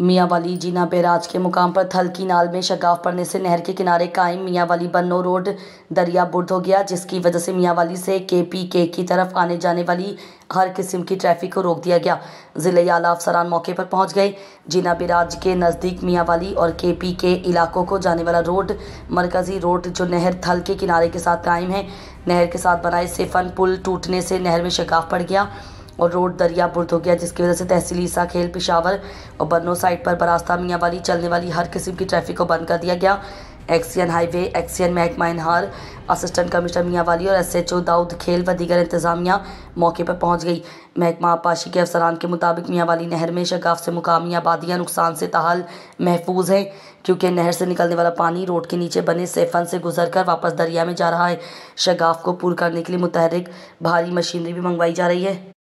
मियांवाली जीना barrage के मुकाम पर थल की नाल में शगाफ पड़ने से नहर के किनारे कायम मियांवाली बन्नो रोड दरिया बुर्द हो गया, जिसकी वजह से मियांवाली से केपीके की तरफ आने जाने वाली हर किस्म की ट्रैफिक को रोक दिया गया। ज़िले आला अफसरान मौके पर पहुंच गए। जीना बैराज के नज़दीक मियांवाली और केपीके इलाकों को जाने वाला रोड मरकज़ी रोड जो नहर थल के किनारे के साथ कायम है, नहर के साथ बनाए सिफन पुल टूटने से नहर में शगाफ पड़ गया और रोड दरिया बुर्द हो गया, जिसकी वजह से तहसील ईसा खेल पेशावर और बन्नो साइड पर बरास्ता मियांवाली चलने वाली हर किस्म की ट्रैफिक को बंद कर दिया गया। एक्सियन हाईवे, एक्सियन महकमा इनहार, असिस्टेंट कमिश्नर मियांवाली और SHO दाऊद खेल व दीगर इंतजामिया मौके पर पहुंच गई। महकमा आबपाशी के अफसरान के मुताबिक मियांवाली नहर में शगाफ से मुकामी आबादियाँ नुकसान से ताहाल महफूज हैं, क्योंकि नहर से निकलने वाला पानी रोड के नीचे बने सेफन से गुजरकर वापस दरिया में जा रहा है। शगाफ को पूरा करने के लिए मुतहरिक भारी मशीनरी भी मंगवाई जा रही है।